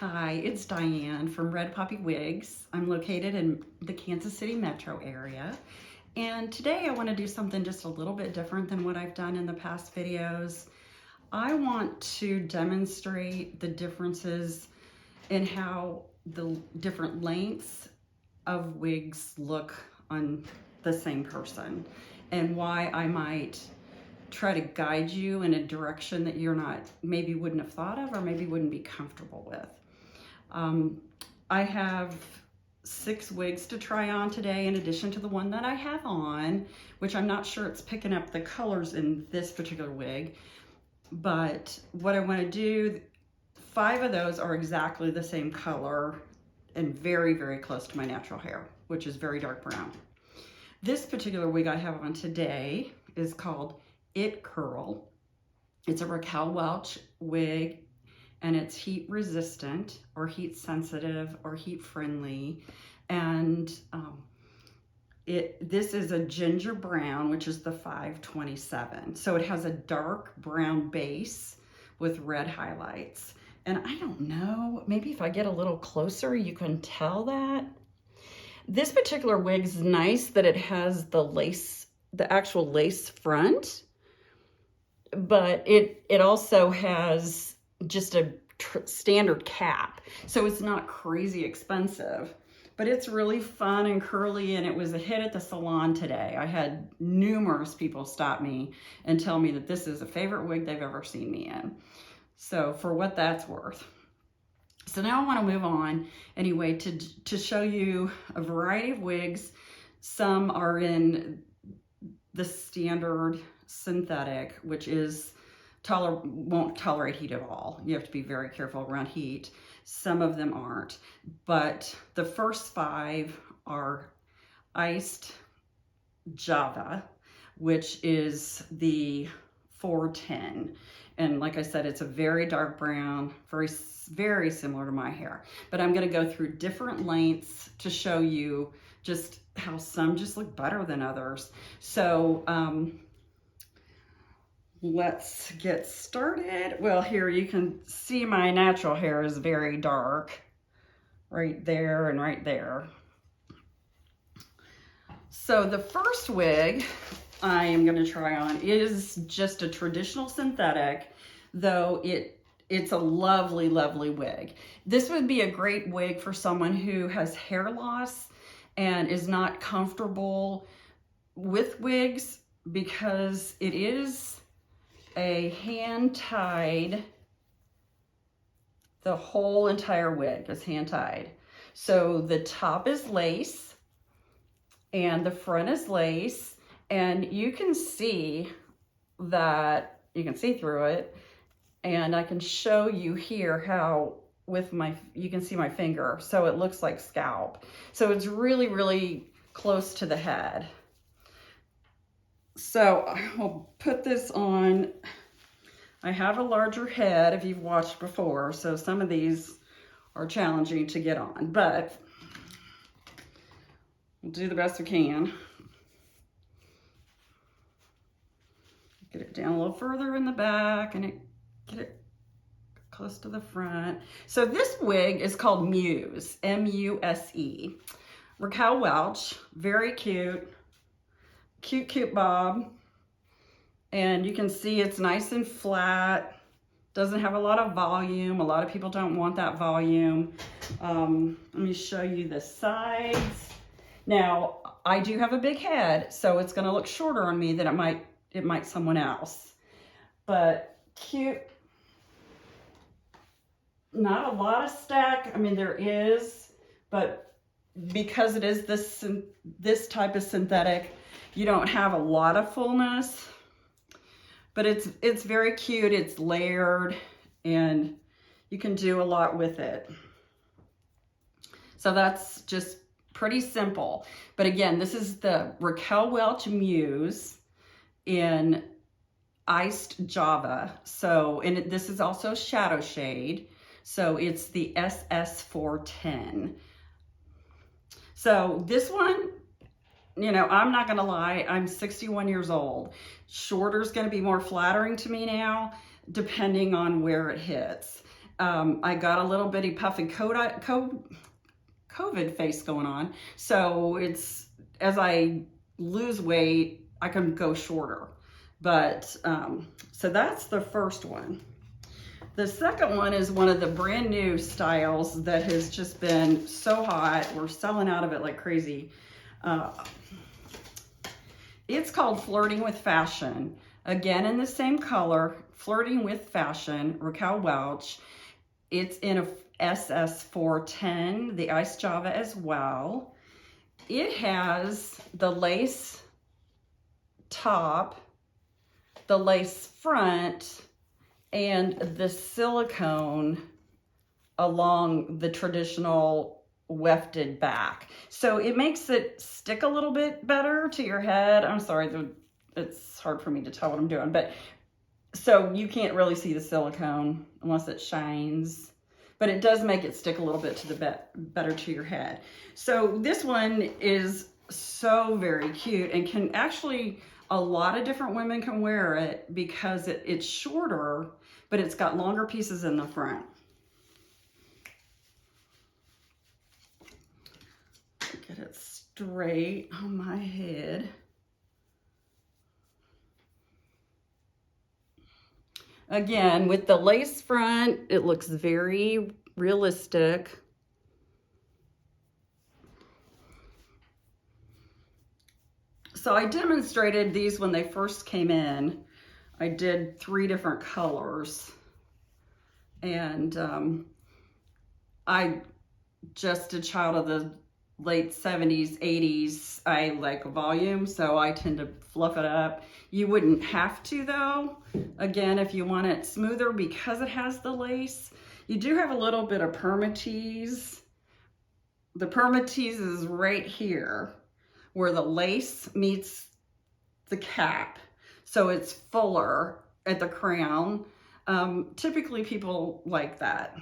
Hi, it's Diane from Red Poppy Wigs. I'm located in the Kansas City metro area. And today I want to do something just a little bit different than what I've done in the past videos. I want to demonstrate the differences in how the different lengths of wigs look on the same person and why I might try to guide you in a direction that you're not, maybe wouldn't have thought of or maybe wouldn't be comfortable with. I have 6 wigs to try on today in addition to the one that I have on, which I'm not sure it's picking up the colors in this particular wig. But what I want to do, 5 of those are exactly the same color and very, very close to my natural hair, which is very dark brown. This particular wig I have on today is called It Curl. It's a Raquel Welch wig, and it's heat resistant or heat sensitive or heat friendly. And this is a ginger brown, which is the 527. So it has a dark brown base with red highlights. And I don't know, maybe if I get a little closer, you can tell that. This particular wig is nice that it has the lace, the actual lace front, but it also has just a standard cap. So it's not crazy expensive, but it's really fun and curly, and it was a hit at the salon today. I had numerous people stop me and tell me that this is a favorite wig they've ever seen me in. So for what that's worth. So now I want to move on anyway to show you a variety of wigs. Some are in the standard synthetic, which is won't tolerate heat at all. You have to be very careful around heat. Some of them aren't, but the first 5 are iced Java, which is the 410. And like I said, it's a very dark brown, very similar to my hair. But I'm going to go through different lengths to show you just how some just look better than others. So let's get started. Well, here you can see my natural hair is very dark, right there and right there. So the first wig I am going to try on is just a traditional synthetic, though it's a lovely, lovely wig. This would be a great wig for someone who has hair loss and is not comfortable with wigs, because it is a hand-tied, the whole entire wig is hand-tied. So the top is lace and the front is lace, and you can see that, you can see through it, and I can show you here how you can see my finger, so it looks like scalp. So it's really, really close to the head. So I will put this on. I have a larger head if you've watched before, so some of these are challenging to get on, but we'll do the best we can. Get it down a little further in the back and get it close to the front. So this wig is called Muse, M-U-S-E. Raquel Welch, very cute. Cute bob, and you can see it's nice and flat, doesn't have a lot of volume. A lot of people don't want that volume. Let me show you the sides. Now I do have a big head, so it's going to look shorter on me than it might someone else, but cute. Not a lot of stack. I mean, there is, but because it is this type of synthetic, you don't have a lot of fullness, but it's very cute. It's layered, and you can do a lot with it. So that's just pretty simple. But again, this is the Raquel Welch Muse in iced Java. So, and this is also shadow shade. So it's the SS410. So this one, you know, I'm not gonna lie, I'm 61 years old. Shorter is gonna be more flattering to me now, depending on where it hits. I got a little bitty puffy COVID face going on. So it's, as I lose weight, I can go shorter. But, so that's the first one. The second one is one of the brand new styles that has just been so hot. We're selling out of it like crazy. It's called Flirting with Fashion. Again, in the same color, Flirting with Fashion, Raquel Welch. It's in a SS410, the Ice Java as well. It has the lace top, the lace front, and the silicone along the traditional wefted back. So it makes it stick a little bit better to your head. I'm sorry, it's hard for me to tell what I'm doing, but so you can't really see the silicone unless it shines, but it does make it stick a little bit to the better to your head. So this one is so very cute and can actually, a lot of different women can wear it because it's shorter, but it's got longer pieces in the front. Get it straight on my head. Again, with the lace front, it looks very realistic. So I demonstrated these when they first came in. I did 3 different colors. And I just a child of the late 70s, 80s. I like volume, so I tend to fluff it up. You wouldn't have to though. Again, if you want it smoother because it has the lace. You do have a little bit of permatease. The permatease is right here where the lace meets the cap. So it's fuller at the crown. Typically people like that.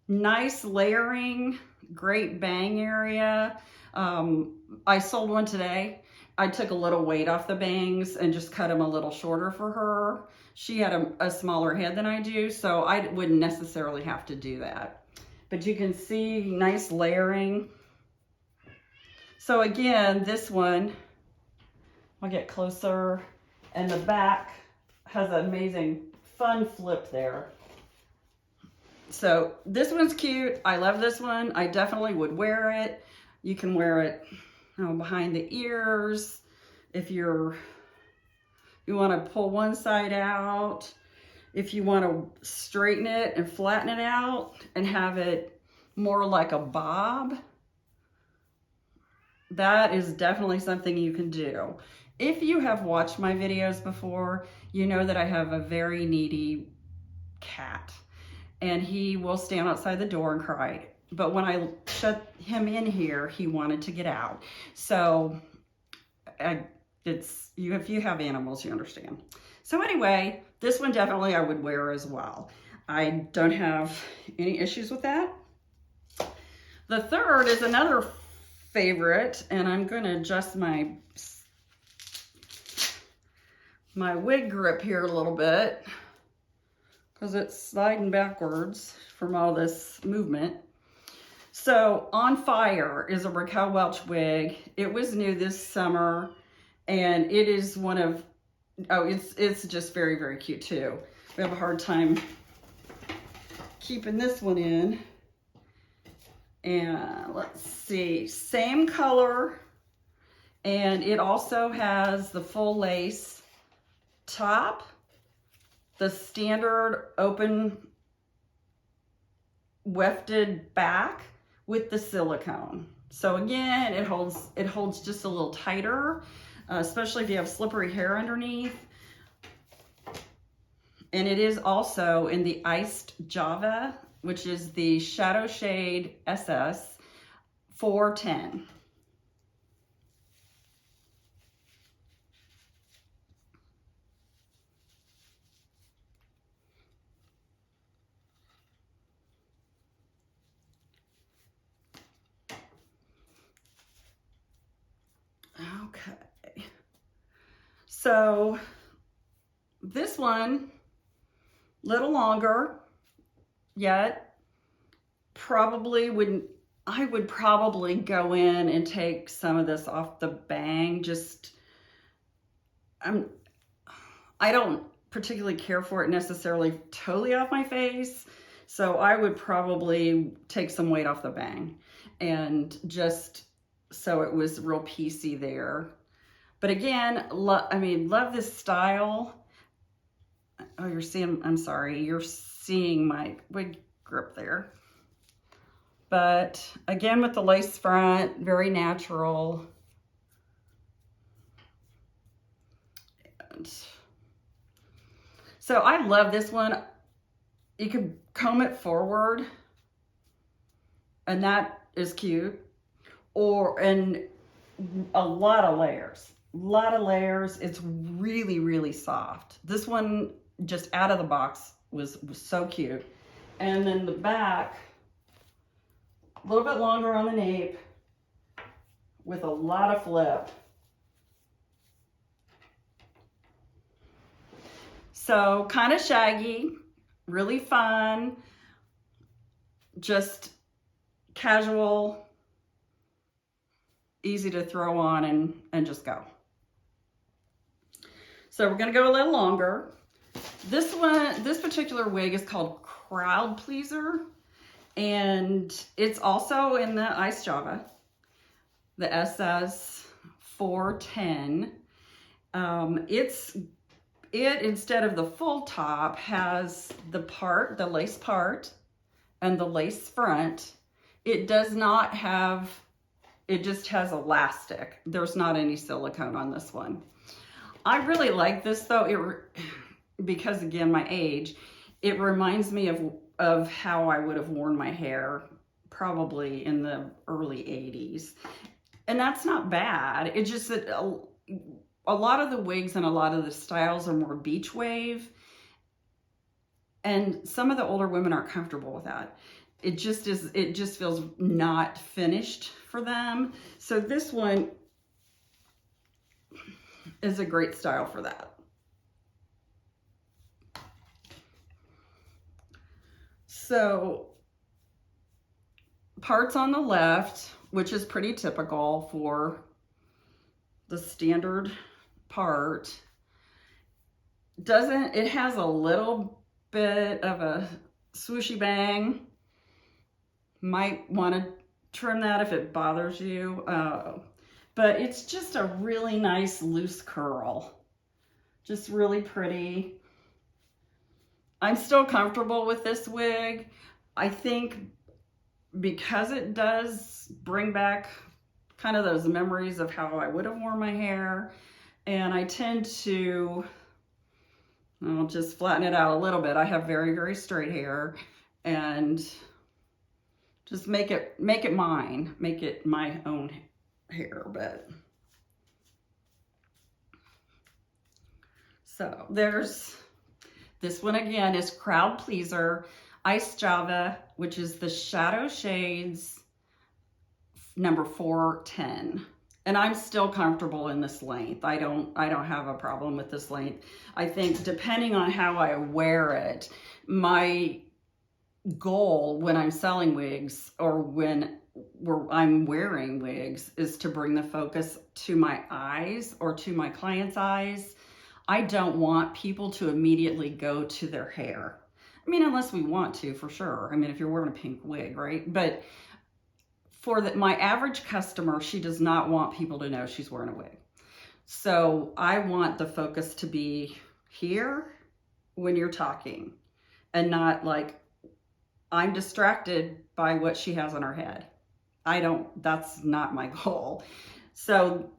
Nice layering, great bang area. I sold one today. I took a little weight off the bangs and just cut them a little shorter for her. She had a smaller head than I do, so I wouldn't necessarily have to do that. But you can see nice layering. So again, this one, I'll get closer, and the back has an amazing fun flip there. So this one's cute. I love this one. I definitely would wear it. You can wear it behind the ears. If you want to pull one side out, if you want to straighten it and flatten it out and have it more like a bob, that is definitely something you can do. If you have watched my videos before, you know that I have a very needy cat. And he will stand outside the door and cry. But when I shut him in here, he wanted to get out. So if you have animals, you understand. So anyway, this one definitely I would wear as well. I don't have any issues with that. The third is another favorite, and I'm going to adjust my wig grip here a little bit, because it's sliding backwards from all this movement. So On Fire is a Raquel Welch wig. It was new this summer, and it is one of, it's just very, very cute too. We have a hard time keeping this one in. And let's see, same color, and it also has the full lace top, the standard open wefted back with the silicone. So again, it holds just a little tighter, especially if you have slippery hair underneath. And it is also in the Iced Java, which is the Shadow Shade SS 410. Okay, so this one, little longer, yet probably wouldn't, I would probably go in and take some of this off the bang. Just, I don't particularly care for it necessarily totally off my face. So I would probably take some weight off the bang and just so it was real piecey there. But again, I mean, love this style. Oh, you're seeing, I'm sorry, you're seeing my wig grip there. But again, with the lace front, very natural. And so I love this one. You can comb it forward, and that is cute. And a lot of layers. It's really, really soft. This one, just out of the box, was so cute. And then the back, a little bit longer on the nape with a lot of flip. So kind of shaggy, really fun, just casual, easy to throw on and just go. So we're gonna go a little longer. This particular wig is called Crowd Pleaser, and it's also in the Ice Java, the SS 410. It, instead of the full top, has the lace part and the lace front. It does not have, it just has elastic. There's not any silicone on this one. I really like this though, because again, my age, it reminds me of how I would have worn my hair probably in the early 80s. And that's not bad. It's just that a lot of the wigs and a lot of the styles are more beach wave. And some of the older women aren't comfortable with that. It just feels not finished for them. So this one is a great style for that. So parts on the left, which is pretty typical for the standard part, it has a little bit of a swooshy bang. Might want to trim that if it bothers you. But it's just a really nice loose curl. Just really pretty. I'm still comfortable with this wig. I think because it does bring back kind of those memories of how I would have worn my hair. And I tend to, I'll just flatten it out a little bit. I have very, very straight hair, and just make it mine, make it my own hair. But so there's this one again is Crowd Pleaser Ice Java, which is the Shadow Shades number 410. And I'm still comfortable in this length. I don't have a problem with this length. I think depending on how I wear it, my goal when I'm selling wigs or when I'm wearing wigs is to bring the focus to my eyes or to my client's eyes. I don't want people to immediately go to their hair. I mean, unless we want to, for sure. I mean, if you're wearing a pink wig, right? But for my average customer, she does not want people to know she's wearing a wig. So I want the focus to be here when you're talking and not like, I'm distracted by what she has on her head. That's not my goal. So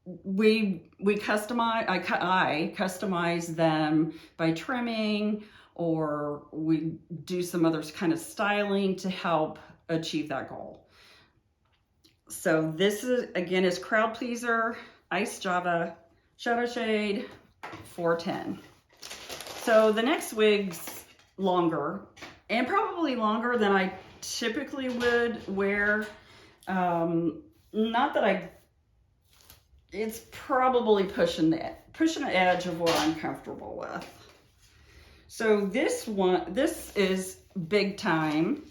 I customize them by trimming, or we do some other kind of styling to help achieve that goal. So this is Crowd Pleaser Ice Java Shadow Shade 410. So the next wig's longer, and probably longer than I typically would wear. Not that it's probably pushing pushing the edge of what I'm comfortable with. So this one, this is Big Time.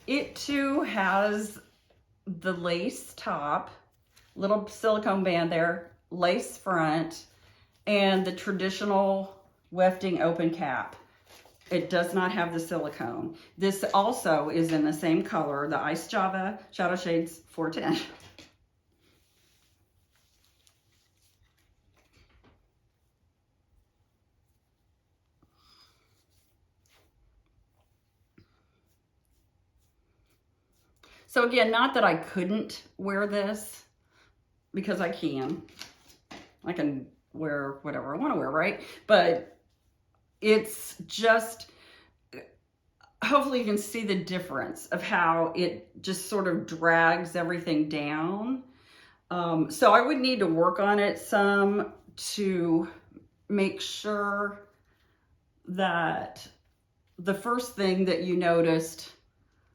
It too has the lace top, little silicone band there, lace front, and the traditional wefting open cap. It does not have the silicone. This also is in the same color, the Ice Java Shadow Shades 410. So again, not that I couldn't wear this, because I can. I can wear whatever I want to wear, right? But it's just, hopefully you can see the difference of how it just sort of drags everything down. So I would need to work on it some to make sure that the first thing that you noticed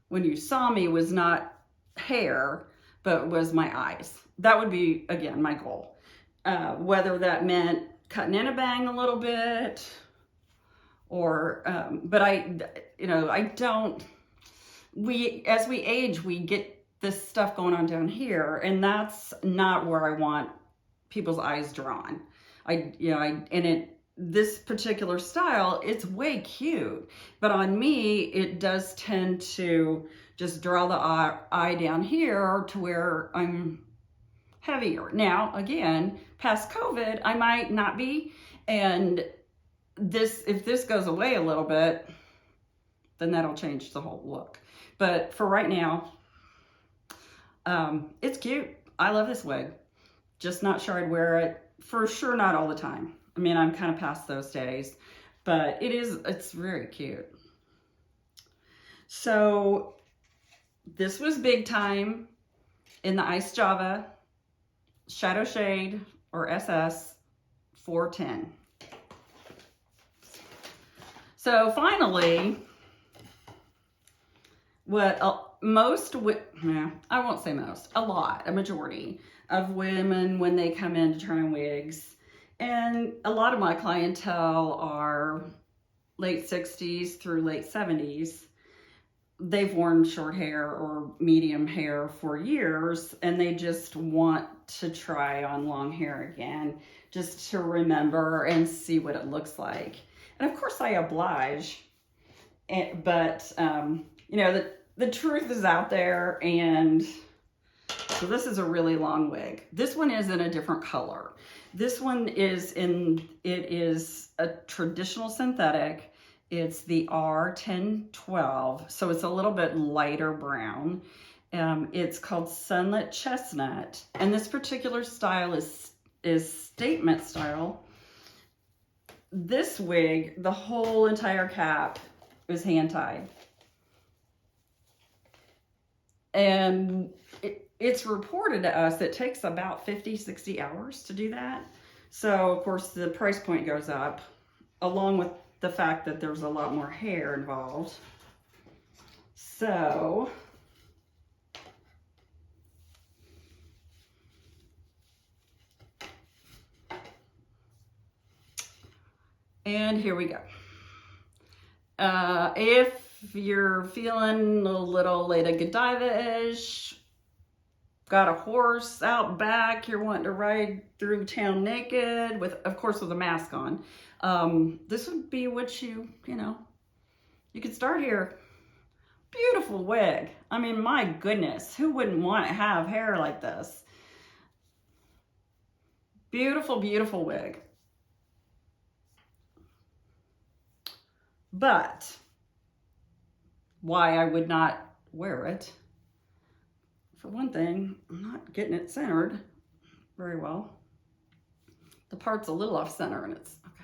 when you saw me was not hair, but was my eyes. That would be, again, my goal. Whether that meant cutting in a bang a little bit, or, but as we age, we get this stuff going on down here, and that's not where I want people's eyes drawn. This particular style, it's way cute, but on me, it does tend to just draw the eye down here to where I'm heavier. Now, again, past COVID, I might not be, and if this goes away a little bit, then that'll change the whole look. But for right now, it's cute. I love this wig. Just not sure I'd wear it. For sure, not all the time. I mean, I'm kind of past those days, but it's very cute. So this was Big Time in the Ice Java Shadow Shade, or SS 410. So finally, what I won't say most, a majority of women, when they come in to try on wigs, and a lot of my clientele are late 60s through late 70s. They've worn short hair or medium hair for years, and they just want to try on long hair again, just to remember and see what it looks like. And of course I oblige, but the truth is out there, and so this is a really long wig. This one is in a different color. This one is it is a traditional synthetic. It's the R1012, so it's a little bit lighter brown. It's called Sunlit Chestnut, and this particular style is statement style. This wig, the whole entire cap is hand tied. And it's reported to us it takes about 50, 60 hours to do that. So of course the price point goes up, along with the fact that there's a lot more hair involved. So and here we go. If you're feeling a little Lady Godiva-ish, got a horse out back, you're wanting to ride through town naked, of course with a mask on, this would be what you could start here. Beautiful wig. I mean, my goodness, who wouldn't want to have hair like this? Beautiful, beautiful wig. But why I would not wear it, for one thing, I'm not getting it centered very well. The part's a little off center, and it's okay.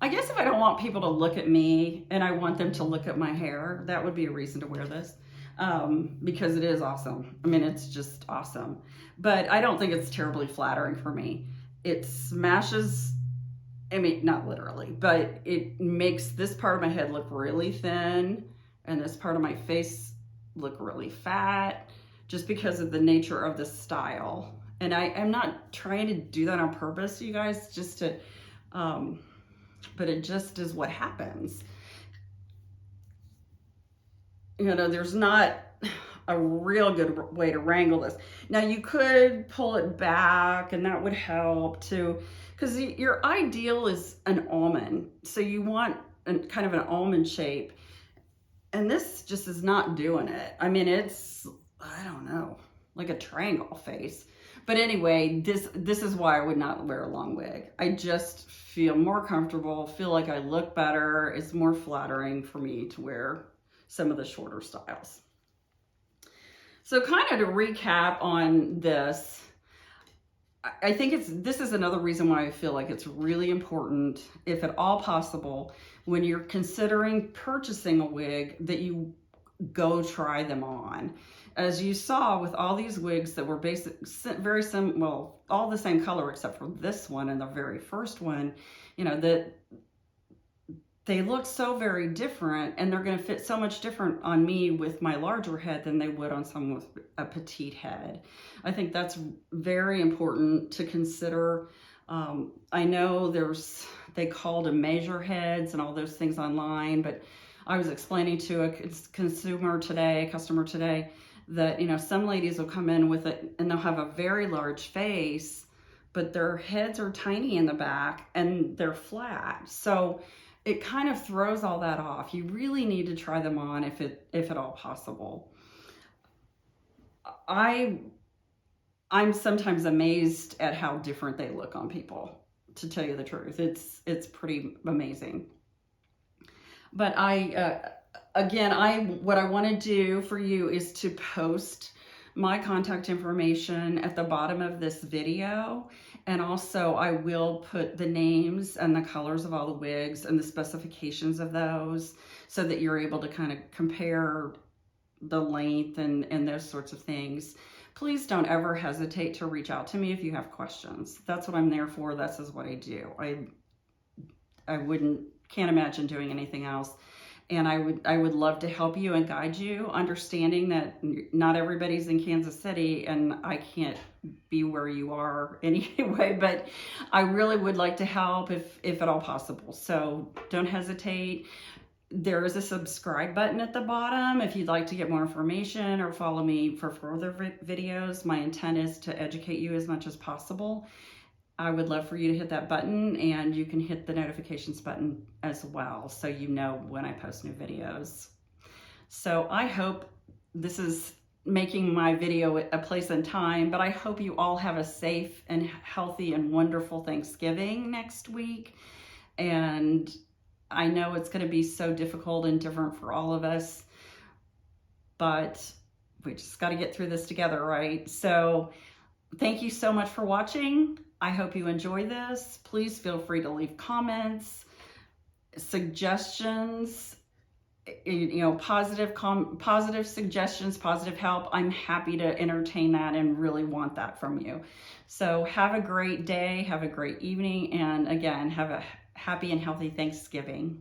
I guess if I don't want people to look at me and I want them to look at my hair, that would be a reason to wear this, because it is awesome. I mean, it's just awesome. But I don't think it's terribly flattering for me. It smashes, I mean, not literally, but it makes this part of my head look really thin and this part of my face look really fat, just because of the nature of the style. And I'm not trying to do that on purpose, you guys, just to, but it just is what happens. You know, there's not a real good way to wrangle this. Now you could pull it back and that would help too, because your ideal is an almond. So you want kind of an almond shape, and this just is not doing it. I mean, it's, I don't know, like a triangle face. But anyway, this is why I would not wear a long wig. I just feel more comfortable, feel like I look better. It's more flattering for me to wear some of the shorter styles. So kind of to recap on this, I think this is another reason why I feel like it's really important, if at all possible, when you're considering purchasing a wig, that you go try them on. As you saw with all these wigs that were very similar, well, all the same color except for this one and the very first one, you know, that they look so very different, and they're going to fit so much different on me with my larger head than they would on someone with a petite head. I think that's very important to consider. I know they call to measure heads and all those things online, but I was explaining to a customer today, that, you know, some ladies will come in with it and they'll have a very large face, but their heads are tiny in the back and they're flat. So it kind of throws all that off. You really need to try them on if at all possible. I'm sometimes amazed at how different they look on people, to tell you the truth. It's pretty amazing. But what I want to do for you is to post my contact information at the bottom of this video. And also I will put the names and the colors of all the wigs and the specifications of those, so that you're able to kind of compare the length and those sorts of things. Please don't ever hesitate to reach out to me if you have questions. That's what I'm there for. This is what I do. I can't imagine doing anything else. And I would love to help you and guide you, understanding that not everybody's in Kansas City and I can't be where you are anyway, but I really would like to help if at all possible. So don't hesitate. There is a subscribe button at the bottom if you'd like to get more information or follow me for further videos. My intent is to educate you as much as possible. I would love for you to hit that button, and you can hit the notifications button as well, so you know when I post new videos. So I hope this is making my video a place and time, but I hope you all have a safe and healthy and wonderful Thanksgiving next week. And I know it's going to be so difficult and different for all of us, but we just got to get through this together, right? So thank you so much for watching. I hope you enjoy this. Please feel free to leave comments, suggestions, you know, positive suggestions, positive help. I'm happy to entertain that and really want that from you. So have a great day, have a great evening, and again, have a happy and healthy Thanksgiving.